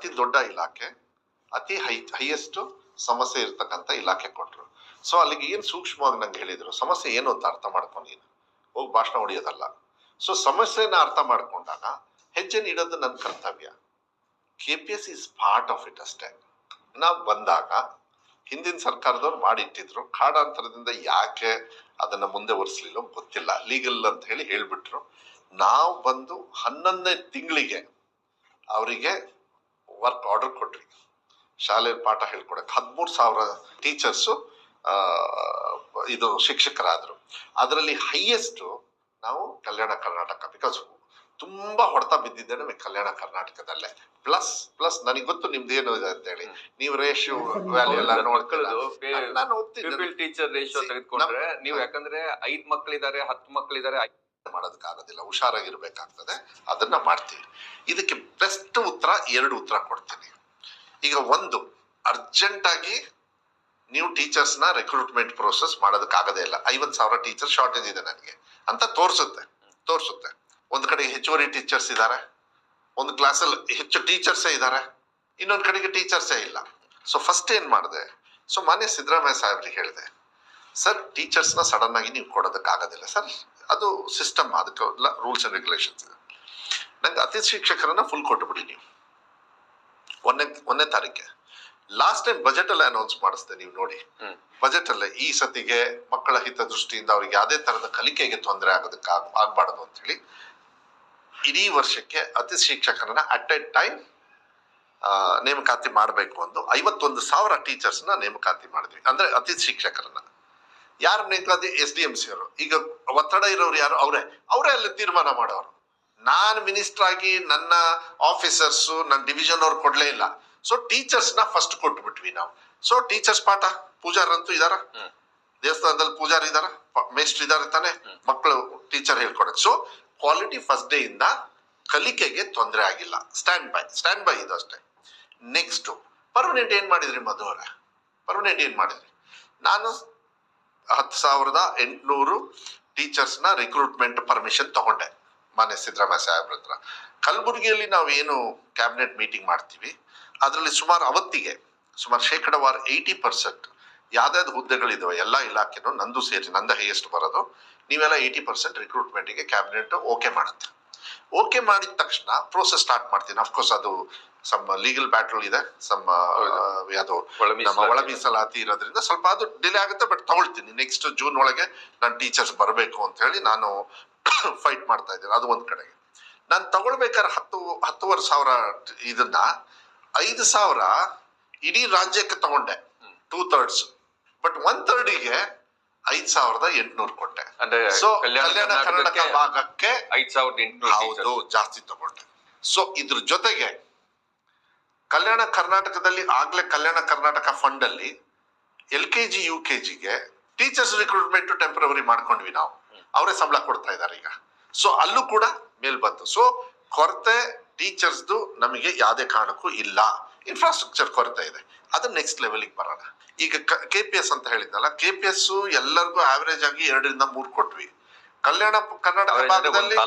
ಅತಿ ದೊಡ್ಡ ಇಲಾಖೆ, ಅತಿ ಹೈಯೆಸ್ಟ್ ಸಮಸ್ಯೆ ಇರ್ತಕ್ಕಂಥ ಇಲಾಖೆ ಕೊಟ್ರು. ಸೊ ಅಲ್ಲಿಗೆ ಏನ್ ಸೂಕ್ಷ್ಮವಾಗಿ ನಂಗೆ ಹೇಳಿದ್ರು, ಸಮಸ್ಯೆ ಏನು ಅಂತ ಅರ್ಥ ಮಾಡ್ಕೊಂಡು ನೀನು ಹೋಗಿ ಭಾಷಣ ಹೊಡಿಯೋದಲ್ಲ. ಸೊ ಸಮಸ್ಯೆನ ಅರ್ಥ ಮಾಡ್ಕೊಂಡಾಗ ಹೆಜ್ಜೆ ನೀಡೋದು ನನ್ನ ಕರ್ತವ್ಯ. KPS is part of it ಅಷ್ಟೇ. ನಾವು ಬಂದಾಗ ಹಿಂದಿನ ಸರ್ಕಾರದವ್ರು ಮಾಡಿಟ್ಟಿದ್ರು, ಕಾಡಾಂತರದಿಂದ ಯಾಕೆ ಅದನ್ನ ಮುಂದೆ ಒರೆಸ್ಲಿಲ್ಲ ಗೊತ್ತಿಲ್ಲ, ಲೀಗಲ್ ಅಂತ ಹೇಳ್ಬಿಟ್ರು. ನಾವು ಬಂದು 11ನೇ ತಿಂಗಳಿಗೆ ಅವರಿಗೆ ವರ್ಕ್ ಆರ್ಡರ್ ಕೊಟ್ರಿ, ಶಾಲೆಯಲ್ಲಿ ಪಾಠ ಹೇಳ್ಕೊಡಕ್ಕೆ 13,000 ಟೀಚರ್ಸು ಇದು ಶಿಕ್ಷಕರಾದ್ರು. ಅದರಲ್ಲಿ ಹೈಯೆಸ್ಟ್ ನಾವು ಕಲ್ಯಾಣ ಕರ್ನಾಟಕ, ಬಿಕಾಸ್ ತುಂಬಾ ಹೊಡೆತ ಬಿದ್ದಿದ್ದೆ ನಮಗೆ ಕಲ್ಯಾಣ ಕರ್ನಾಟಕದಲ್ಲೇ. ಪ್ಲಸ್ ನನಗೆ ಗೊತ್ತು ನಿಮ್ದೇನು ಇದೆ ಅಂತ ಹೇಳಿ, ನೀವು ರೇಷಿಯೋ ವ್ಯಾಲ್ಯೂ ಎಲ್ಲ ನಾನು ಟೀಚರ್ ರೇಷಿಯೋ ತೆಗೆದುಕೊಂಡ್ರೆ ನೀವು, ಯಾಕಂದ್ರೆ 5 ಮಕ್ಕಳಿದ್ದಾರೆ 10 ಮಕ್ಕಳಿದ್ದಾರೆ ಮಾಡೋದಕ್ಕಾಗೋದಿಲ್ಲ, ಹುಷಾರಾಗಿರ್ಬೇಕಾಗ್ತದೆ, ಅದನ್ನ ಮಾಡ್ತೀವಿ. ಇದಕ್ಕೆ ಬೆಸ್ಟ್ ಉತ್ತರ 2 ಉತ್ತರ ಕೊಡ್ತೀನಿ. ಈಗ ಒಂದು, ಅರ್ಜೆಂಟ್ ಆಗಿ ನೀವು ಟೀಚರ್ಸ್ ನ ರಿಕ್ರೂಟ್ಮೆಂಟ್ ಪ್ರೋಸೆಸ್ ಮಾಡೋದಕ್ಕಾಗದೇ ಇಲ್ಲ. 50,000 ಟೀಚರ್ ಶಾರ್ಟೇಜ್ ಇದೆ ನನಗೆ ಅಂತ ತೋರಿಸುತ್ತೆ. ಒಂದ್ ಕಡೆಗೆ ಹೆಚ್ಚುವರಿ ಟೀಚರ್ಸ್ ಇದ್ದಾರೆ, ಒಂದು ಕ್ಲಾಸಲ್ಲಿ ಹೆಚ್ಚು ಟೀಚರ್ಸೇ ಇದ್ದಾರೆ, ಇನ್ನೊಂದ್ ಕಡೆಗೆ ಟೀಚರ್ಸೇ ಇಲ್ಲ. ಸೊ ಫಸ್ಟ್ ಏನ್ ಮಾಡಿದೆ, ಸೊ ಮಾನ್ಯ ಸಿದ್ದರಾಮಯ್ಯ ಸಾಹೇಬ್ರಿಗೆ ಹೇಳಿದೆ, ಸರ್ ಟೀಚರ್ಸ್ ನ ಸಡನ್ ಆಗಿ ನೀವು ಕೊಡೋದಕ್ಕಾಗೋದಿಲ್ಲ ಸರ್, ಅದು ಸಿಸ್ಟಮ್, ಅದಕ್ಕೆ ರೂಲ್ಸ್ ಅಂಡ್ ರೆಗ್ಯುಲೇಷನ್ಸ್ ಇದೆ. ನಂಗೆ ಅತಿಥಿ ಶಿಕ್ಷಕರನ್ನ ಫುಲ್ ಕೊಟ್ಟುಬಿಡಿ ನೀವು 1ನೇ ತಾರೀಕೆ. ಲಾಸ್ಟ್ ಟೈಮ್ ಬಜೆಟ್ ಅಲ್ಲಿ ಅನೌನ್ಸ್ ಮಾಡಿಸ್ದೆ, ನೀವು ನೋಡಿ ಬಜೆಟ್ ಅಲ್ಲೇ ಈ ಸತಿಗೆ ಮಕ್ಕಳ ಹಿತದೃಷ್ಟಿಯಿಂದ ಅವ್ರಿಗೆ ಯಾವುದೇ ತರದ ಕಲಿಕೆಗೆ ತೊಂದರೆ ಆಗ್ಬಾರ್ದು ಅಂತ ಹೇಳಿ ಇಡೀ ವರ್ಷಕ್ಕೆ ಅತಿಥಿ ಶಿಕ್ಷಕರನ್ನ ಅಟ್ ಎ ಟೈಮ್ ನೇಮಕಾತಿ ಮಾಡಬೇಕು ಅಂತ 51,000 ಟೀಚರ್ಸ್ ನ ನೇಮಕಾತಿ ಮಾಡಿದ್ವಿ. ಅಂದ್ರೆ ಅತಿಥಿ ಶಿಕ್ಷಕರನ್ನ ಯಾರು ನೇಮಕಾತಿ, SDMC ಅವರು. ಈಗ ಒತ್ತಡ ಇರೋರು ಯಾರು, ಅವರೇ ಅಲ್ಲಿ ತೀರ್ಮಾನ ಮಾಡೋರು. ನಾನು ಮಿನಿಸ್ಟರ್ ಆಗಿ ನನ್ನ ಆಫೀಸರ್ಸ್ ನನ್ನ ಡಿವಿಷನ್ ಅವ್ರು ಕೊಡ್ಲೇ ಇಲ್ಲ. ಸೊ ಟೀಚರ್ಸ್ ನ ಫಸ್ಟ್ ಕೊಟ್ಬಿಟ್ವಿ ನಾವು. ಸೊ ಟೀಚರ್ಸ್ ಪಾಠ, ಪೂಜಾರಂತೂ ಇದಾರ, ದೇವಸ್ಥಾನದಲ್ಲಿ ಪೂಜಾರಿ ಇದಾರ, ಮೇಸ್ಟ್ರ್ ಇದಾರೆ ತಾನೆ, ಮಕ್ಕಳು ಟೀಚರ್ ಹೇಳ್ಕೊಡಕ್. ಸೊ ಕ್ವಾಲಿಟಿ ಫಸ್ಟ್ ಡೇ ಇಂದ ಕಲಿಕೆಗೆ ತೊಂದರೆ ಆಗಿಲ್ಲ. ಸ್ಟ್ಯಾಂಡ್ ಬೈ ಇದು ಅಷ್ಟೇ. ನೆಕ್ಸ್ಟ್ ಪರ್ಮನೆಂಟ್ ಏನ್ ಮಾಡಿದ್ರಿ ಮಧು ಅವರೇ? ಪರ್ಮನೆಂಟ್ ಏನ್ ಮಾಡಿದ್ರಿ? ನಾನು 10,800 ಟೀಚರ್ಸ್ ನ ರಿಕ್ರೂಟ್ಮೆಂಟ್ ಪರ್ಮಿಷನ್ ತಗೊಂಡೆ ಮಾನ್ಯ ಸಿದ್ದರಾಮಯ್ಯ ಸಾಹೇಬ್ರ ಹತ್ರ. ಕಲಬುರಗಿಯಲ್ಲಿ ನಾವು ಏನು ಕ್ಯಾಬಿನೆಟ್ ಮೀಟಿಂಗ್ ಮಾಡ್ತೀವಿ, ಅದರಲ್ಲಿ ಅವತ್ತಿಗೆ ಸುಮಾರು 80% ಯಾವ್ದಾವ್ದು ಹುದ್ದೆಗಳಿದಾವೆ ಎಲ್ಲ ಇಲಾಖೆನೂ ನಂದು ಸೇರಿ, ನಂದ ಹೈಯೆಸ್ಟ್ ಬರೋದು, ನೀವೆಲ್ಲ 80% ರಿಕ್ರೂಟ್ಮೆಂಟ್ಗೆ ಕ್ಯಾಬಿನೆಟ್ ಓಕೆ ಮಾಡುತ್ತೆ. ಓಕೆ ಮಾಡಿದ ತಕ್ಷಣ ಪ್ರೋಸೆಸ್ ಸ್ಟಾರ್ಟ್ ಮಾಡ್ತೀನಿ. ಅಫ್ಕೋರ್ಸ್ ಅದು ಸಮ್ ಲೀಗಲ್ ಬ್ಯಾಟಲ್ ಇದೆ, ಯಾವ್ದು ನಮ್ಮ ಒಳ ಮೀಸಲಾತಿ ಇರೋದ್ರಿಂದ ಸ್ವಲ್ಪ ಅದು ಡಿಲೇ ಆಗುತ್ತೆ, ಬಟ್ ತಗೊಳ್ತೀನಿ. ನೆಕ್ಸ್ಟ್ ಜೂನ್ ಒಳಗೆ ನಾನು ಟೀಚರ್ಸ್ ಬರಬೇಕು ಅಂತ ಹೇಳಿ ನಾನು ಫೈಟ್ ಮಾಡ್ತಾ ಇದ್ದೀನಿ. ಅದು ಒಂದ್ ಕಡೆಗೆ. ನಾನು ತಗೊಳ್ಬೇಕಾದ್ರೆ 10,500 ಇದನ್ನ 5,000 ಇಡೀ ರಾಜ್ಯಕ್ಕೆ ತಗೊಂಡೆ, 2/3. ಬಟ್ 1/3ಗೆ 5,800 ಕೊಟ್ಟೆ. ಸೊ ಕಲ್ಯಾಣ ಕರ್ನಾಟಕ ಭಾಗಕ್ಕೆ 5,800 ಹೌದು ಜಾಸ್ತಿ ತಗೊಂಡೆ. ಸೊ ಇದ್ರ ಜೊತೆಗೆ ಕಲ್ಯಾಣ ಕರ್ನಾಟಕದಲ್ಲಿ ಆಗ್ಲೇ ಕಲ್ಯಾಣ ಕರ್ನಾಟಕ ಫಂಡ್ ಅಲ್ಲಿ LKG UKGಗೆ ಟೀಚರ್ಸ್ ರಿಕ್ರೂಟ್ಮೆಂಟ್ ಟೆಂಪರರಿ ಮಾಡ್ಕೊಂಡ್ವಿ ನಾವು, ಅವರೇ ಸಂಬಳ ಕೊಡ್ತಾ ಇದ್ದಾರೆ ಈಗ. ಸೊ ಅಲ್ಲೂ ಕೂಡ ಮೇಲ್ ಬಂತು. ಸೊ ಕೊರತೆ ಟೀಚರ್ಸ್ದು ನಮಗೆ ಯಾವುದೇ ಕಾರಣಕ್ಕೂ ಇಲ್ಲ. ಇನ್ಫ್ರಾಸ್ಟ್ರಕ್ಚರ್ ಕೊರತೆ ಇದೆ, ಅದು ನೆಕ್ಸ್ಟ್ ಲೆವೆಲ್ಗೆ ಬರೋಣ. ಈಗ KPS ಅಂತ ಹೇಳಿದ್ನಲ್ಲ, KPS ಎಲ್ಲರಿಗೂ ಆವರೇಜ್ ಆಗಿ 2 ರಿಂದ 3 ಕೊಟ್ವಿ. ಕಲ್ಯಾಣ ಕರ್ನಾಟಕ ಭಾಗದಲ್ಲಿ